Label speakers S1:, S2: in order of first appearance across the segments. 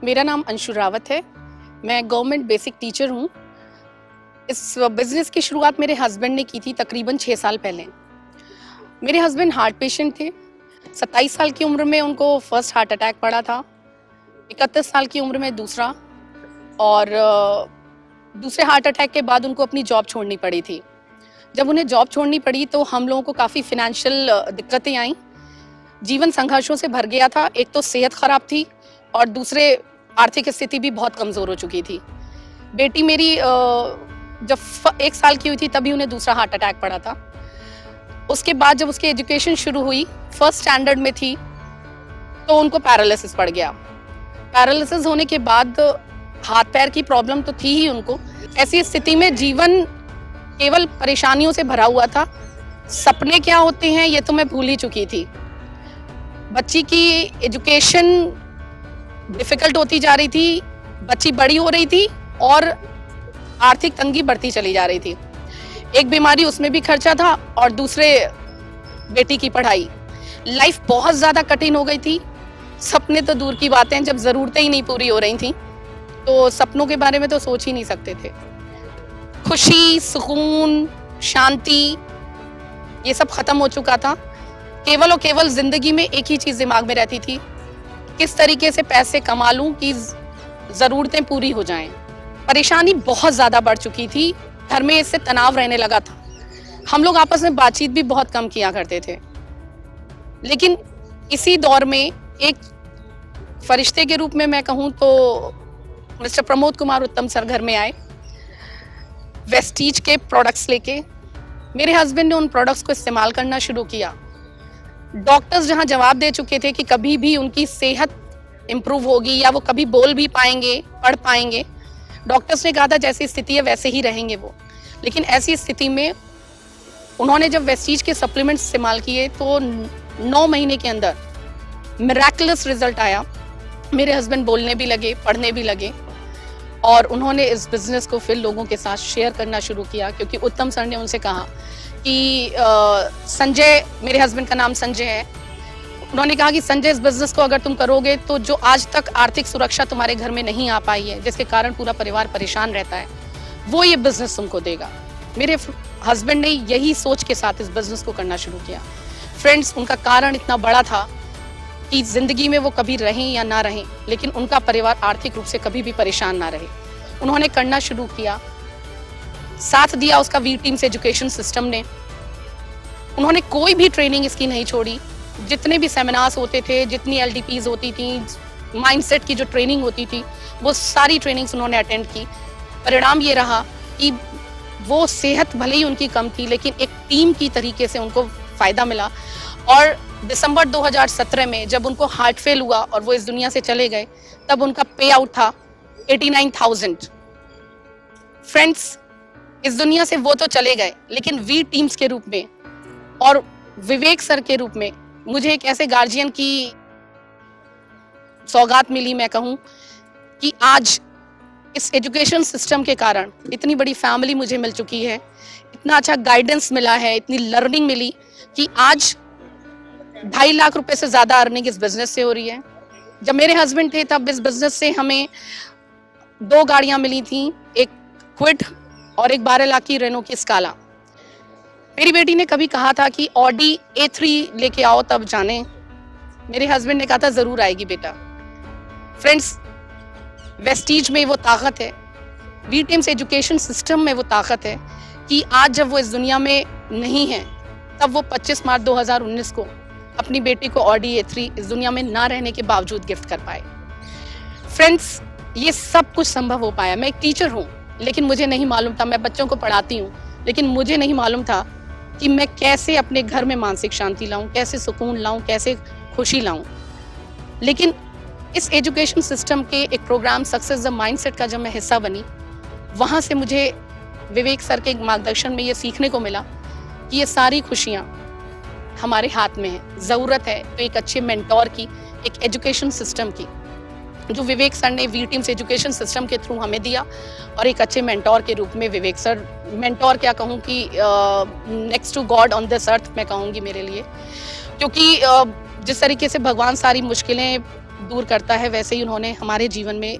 S1: मेरा नाम अंशु रावत है। मैं गवर्नमेंट बेसिक टीचर हूँ। इस बिज़नेस की शुरुआत मेरे हस्बैंड ने की थी तकरीबन 6 साल पहले। मेरे हस्बैंड हार्ट पेशेंट थे। 27 साल की उम्र में उनको फर्स्ट हार्ट अटैक पड़ा था, 31 साल की उम्र में दूसरा, और दूसरे हार्ट अटैक के बाद उनको अपनी जॉब छोड़नी पड़ी थी। जब उन्हें जॉब छोड़नी पड़ी तो हम लोगों को काफ़ी फिनेंशियल दिक्कतें आईं। जीवन संघर्षों से भर गया था। एक तो सेहत खराब थी और दूसरे आर्थिक स्थिति भी बहुत कमज़ोर हो चुकी थी। बेटी मेरी जब 1 साल की हुई थी तभी उन्हें दूसरा हार्ट अटैक पड़ा था। उसके बाद जब उसकी एजुकेशन शुरू हुई, फर्स्ट स्टैंडर्ड में थी, तो उनको पैरालिसिस पड़ गया। पैरालिसिस होने के बाद हाथ पैर की प्रॉब्लम तो थी ही उनको। ऐसी स्थिति में जीवन केवल परेशानियों से भरा हुआ था। सपने क्या होते हैं ये तो मैं भूल ही चुकी थी। बच्ची की एजुकेशन डिफिकल्ट होती जा रही थी, बच्ची बड़ी हो रही थी और आर्थिक तंगी बढ़ती चली जा रही थी। एक बीमारी, उसमें भी खर्चा था, और दूसरे बेटी की पढ़ाई। लाइफ बहुत ज़्यादा कठिन हो गई थी। सपने तो दूर की बातें, जब ज़रूरतें ही नहीं पूरी हो रही थी तो सपनों के बारे में तो सोच ही नहीं सकते थे। खुशी, सुकून, शांति, ये सब खत्म हो चुका था। केवल और केवल जिंदगी में एक ही चीज़ दिमाग में रहती थी, किस तरीके से पैसे कमा लूं कि ज़रूरतें पूरी हो जाएं। परेशानी बहुत ज़्यादा बढ़ चुकी थी। घर में इससे तनाव रहने लगा था। हम लोग आपस में बातचीत भी बहुत कम किया करते थे। लेकिन इसी दौर में एक फरिश्ते के रूप में मैं कहूँ तो मिस्टर प्रमोद कुमार उत्तम सर घर में आए, वेस्टीज के प्रोडक्ट्स लेके। मेरे हस्बैंड ने उन प्रोडक्ट्स को इस्तेमाल करना शुरू किया। डॉक्टर्स जहां जवाब दे चुके थे कि कभी भी उनकी सेहत इम्प्रूव होगी या वो कभी बोल भी पाएंगे, पढ़ पाएंगे, डॉक्टर्स ने कहा था जैसी स्थिति है वैसे ही रहेंगे वो। लेकिन ऐसी स्थिति में उन्होंने जब वेस्टीज के सप्लीमेंट्स इस्तेमाल किए तो 9 महीने के अंदर मिरेकुलस रिजल्ट आया। मेरे हस्बैंड बोलने भी लगे, पढ़ने भी लगे, और उन्होंने इस बिज़नेस को फिर लोगों के साथ शेयर करना शुरू किया। क्योंकि उत्तम सर ने उनसे कहा कि संजय, मेरे हस्बैंड का नाम संजय है, उन्होंने कहा कि संजय, इस बिज़नेस को अगर तुम करोगे तो जो आज तक आर्थिक सुरक्षा तुम्हारे घर में नहीं आ पाई है, जिसके कारण पूरा परिवार परेशान रहता है, वो ये बिज़नेस तुमको देगा। मेरे हस्बैंड ने यही सोच के साथ इस बिज़नेस को करना शुरू किया। फ्रेंड्स, उनका कारण इतना बड़ा था कि ज़िंदगी में वो कभी रहें या ना रहें, लेकिन उनका परिवार आर्थिक रूप से कभी भी परेशान ना रहे। उन्होंने करना शुरू किया, साथ दिया उसका वी टीम्स एजुकेशन सिस्टम ने। उन्होंने कोई भी ट्रेनिंग इसकी नहीं छोड़ी। जितने भी सेमिनार्स होते थे, जितनी LDPs होती थी, माइंडसेट की जो ट्रेनिंग होती थी, वो सारी ट्रेनिंग्स उन्होंने अटेंड की। परिणाम ये रहा कि वो सेहत भले ही उनकी कम थी, लेकिन एक टीम की तरीके से उनको फ़ायदा मिला। और दिसंबर 2017 में जब उनको हार्ट फेल हुआ और वो इस दुनिया से चले गए, तब उनका पे आउट था 89,000। फ्रेंड्स, इस दुनिया से वो तो चले गए, लेकिन वी टीम्स के रूप में और विवेक सर के रूप में मुझे एक ऐसे गार्जियन की सौगात मिली। मैं कहूँ कि आज इस एजुकेशन सिस्टम के कारण इतनी बड़ी फैमिली मुझे मिल चुकी है, इतना अच्छा गाइडेंस मिला है, इतनी लर्निंग मिली कि आज 2.5 लाख रुपए से ज़्यादा अर्निंग इस बिज़नेस से हो रही है। जब मेरे हस्बैंड थे तब इस बिज़नेस से हमें 2 गाड़ियाँ मिली थी, एक क्विड और एक 12 लाख की रेनो की स्काला। मेरी बेटी ने कभी कहा था कि ऑडी A3 लेके आओ तब जाने। मेरे हस्बैंड ने कहा था ज़रूर आएगी बेटा। फ्रेंड्स, वेस्टीज में वो ताकत है, वी टीम्स एजुकेशन सिस्टम में वो ताकत है कि आज जब वो इस दुनिया में नहीं है, तब वो 25 मार्च 2019 को अपनी बेटी को ऑडी A3 इस दुनिया में ना रहने के बावजूद गिफ्ट कर पाए। फ्रेंड्स, ये सब कुछ संभव हो पाया। मैं एक टीचर हूँ, लेकिन मुझे नहीं मालूम था, मैं बच्चों को पढ़ाती हूँ, लेकिन मुझे नहीं मालूम था कि मैं कैसे अपने घर में मानसिक शांति लाऊं, कैसे सुकून लाऊं, कैसे खुशी लाऊं। लेकिन इस एजुकेशन सिस्टम के एक प्रोग्राम सक्सेस द माइंडसेट का जब मैं हिस्सा बनी, वहाँ से मुझे विवेक सर के मार्गदर्शन में ये सीखने को मिला कि ये सारी खुशियाँ हमारे हाथ में है। ज़रूरत है तो एक अच्छे मेंटोर की, एक एजुकेशन सिस्टम की, जो विवेक सर ने वी टीम्स एजुकेशन सिस्टम के थ्रू हमें दिया। और एक अच्छे मेंटोर के रूप में विवेक सर, मेंटोर क्या कहूँ कि next to God on this earth मैं कहूँगी मेरे लिए। क्योंकि जिस तरीके से भगवान सारी मुश्किलें दूर करता है, वैसे ही उन्होंने हमारे जीवन में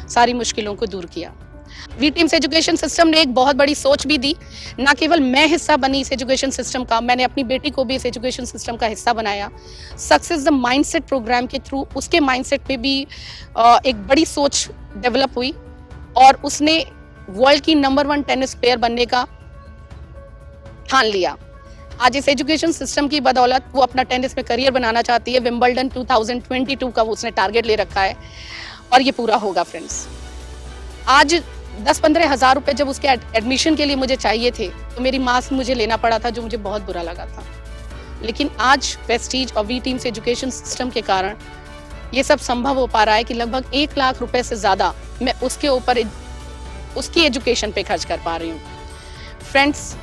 S1: सारी मुश्किलों को दूर किया। वी टीम्स एजुकेशन सिस्टम ने एक बहुत बड़ी सोच भी दी। ना केवल मैं हिस्सा बनी इस एजुकेशन सिस्टम का, मैंने अपनी बेटी को भी इस एजुकेशन सिस्टम का हिस्सा बनाया। सक्सेस द माइंडसेट प्रोग्राम के थ्रू उसके माइंडसेट पे भी एक बड़ी सोच डेवलप हुई और उसने वर्ल्ड की नंबर 1 टेनिस प्लेयर बनने का ठान लिया। आज इस एजुकेशन सिस्टम की बदौलत वो अपना टेनिस में करियर बनाना चाहती है। विंबलडन 2022 का उसने टारगेट ले रखा है और ये पूरा होगा फ्रेंड्स। आज 10-15 हज़ार रुपए जब उसके एडमिशन के लिए मुझे चाहिए थे तो मेरी माँ से मुझे लेना पड़ा था, जो मुझे बहुत बुरा लगा था। लेकिन आज वेस्टीज और वी टीम्स एजुकेशन सिस्टम के कारण ये सब संभव हो पा रहा है कि लगभग 1 लाख रुपए से ज़्यादा मैं उसके ऊपर उसकी एजुकेशन पे खर्च कर पा रही हूँ। फ्रेंड्स,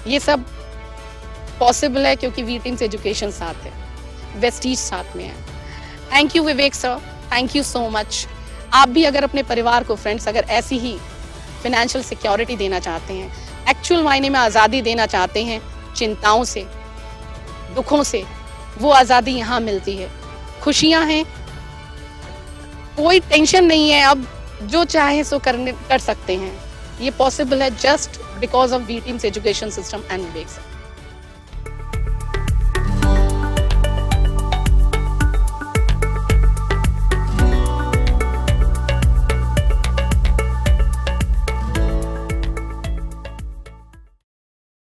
S1: ये सब पॉसिबल है क्योंकि वी टीम्स एजुकेशन साथ है, वेस्टीज साथ में है। Thank you Vivek sir, thank you so much. आप भी अगर अपने परिवार को फ्रेंड्स अगर ऐसी ही फाइनेंशियल सिक्योरिटी देना चाहते हैं, एक्चुअल मायने में आज़ादी देना चाहते हैं चिंताओं से, दुखों से, वो आज़ादी यहाँ मिलती है। खुशियाँ हैं, कोई टेंशन नहीं है, अब जो चाहे सो कर सकते हैं। ये पॉसिबल है just because of V teams education system and Vivek sir.